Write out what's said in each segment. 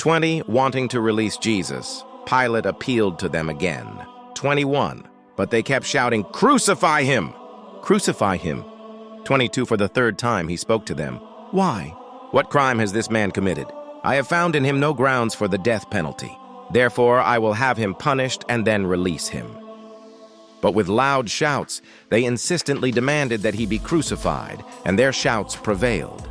20, wanting to release Jesus, Pilate appealed to them again. 21, but they kept shouting, "Crucify him! Crucify him!" 22, for the third time he spoke to them. "Why? What crime has this man committed? I have found in him no grounds for the death penalty. Therefore I will have him punished and then release him." But with loud shouts, they insistently demanded that he be crucified, and their shouts prevailed.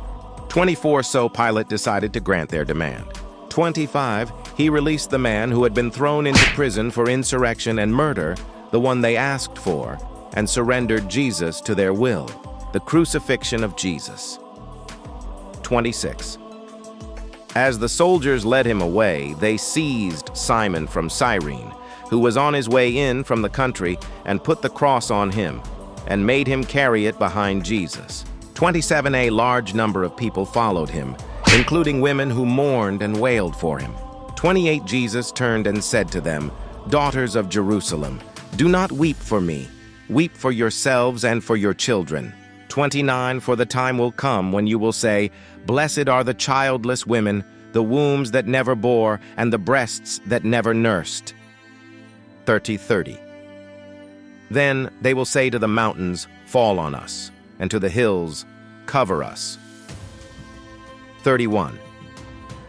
24, so Pilate decided to grant their demand. 25, he released the man who had been thrown into prison for insurrection and murder, the one they asked for, and surrendered Jesus to their will, the crucifixion of Jesus. 26. As the soldiers led him away, they seized Simon from Cyrene, who was on his way in from the country, and put the cross on him, and made him carry it behind Jesus. 27, a large number of people followed him, including women who mourned and wailed for him. 28, Jesus turned and said to them, "Daughters of Jerusalem, do not weep for me. Weep for yourselves and for your children." 29, for the time will come when you will say, "Blessed are the childless women, the wombs that never bore, and the breasts that never nursed." 30. Then they will say to the mountains, "Fall on us," and to the hills, "Cover us." 31.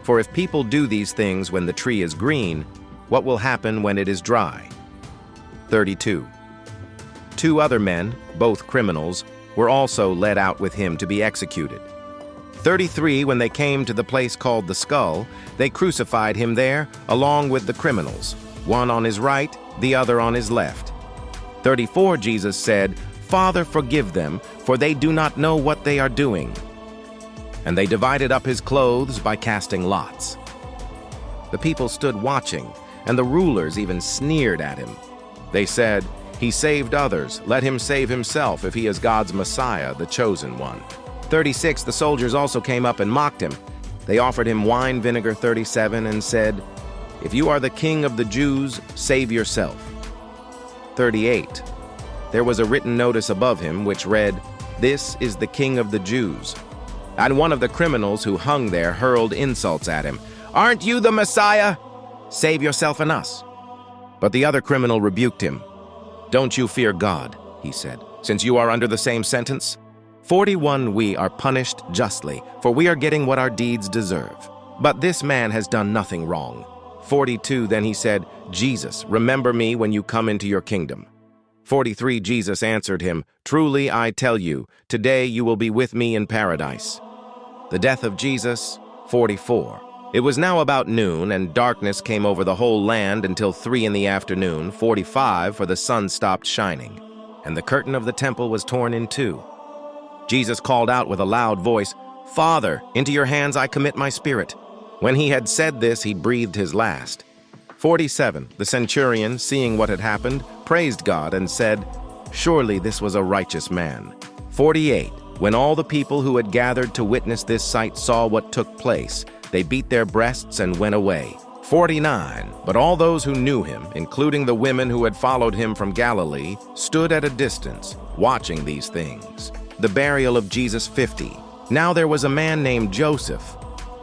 For if people do these things when the tree is green, what will happen when it is dry? 32. 2 other men, both criminals, were also led out with him to be executed. 33, when they came to the place called the Skull, they crucified him there, along with the criminals, one on his right, the other on his left. 34, Jesus said, "Father, forgive them, for they do not know what they are doing." And they divided up his clothes by casting lots. The people stood watching, and the rulers even sneered at him. They said, "He saved others. Let him save himself if he is God's Messiah, the chosen one." 36, the soldiers also came up and mocked him. They offered him wine vinegar. 37, and said, "If you are the king of the Jews, save yourself." 38, there was a written notice above him which read, "This is the King of the Jews." And one of the criminals who hung there hurled insults at him. "Aren't you the Messiah? Save yourself and us." But the other criminal rebuked him. "Don't you fear God," he said, "since you are under the same sentence?" 41, we are punished justly, for we are getting what our deeds deserve. But this man has done nothing wrong. 42, then he said, "Jesus, remember me when you come into your kingdom." 43, Jesus answered him, "Truly I tell you, today you will be with me in paradise." The death of Jesus. 44. It was now about noon, and darkness came over the whole land until 3 in the afternoon. 45, for the sun stopped shining, and the curtain of the temple was torn in two. Jesus called out with a loud voice, "Father, into your hands I commit my spirit." When he had said this, he breathed his last. 47, the centurion, seeing what had happened, praised God and said, "Surely this was a righteous man." 48, when all the people who had gathered to witness this sight saw what took place, they beat their breasts and went away. 49, but all those who knew him, including the women who had followed him from Galilee, stood at a distance, watching these things. The burial of Jesus. 50. Now there was a man named Joseph,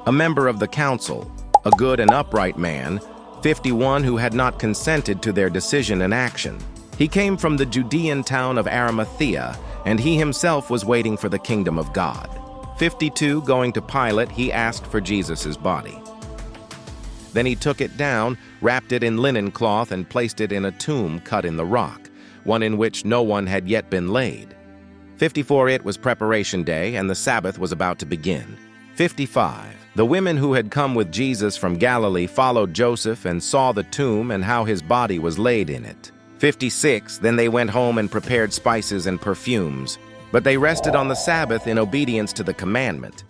a member of the council, a good and upright man, 51, who had not consented to their decision and action. He came from the Judean town of Arimathea, and he himself was waiting for the kingdom of God. 52, going to Pilate, he asked for Jesus' body. Then he took it down, wrapped it in linen cloth, and placed it in a tomb cut in the rock, one in which no one had yet been laid. 54, it was preparation day, and the Sabbath was about to begin. 55, the women who had come with Jesus from Galilee followed Joseph and saw the tomb and how his body was laid in it. 56, then they went home and prepared spices and perfumes. But they rested on the Sabbath in obedience to the commandment.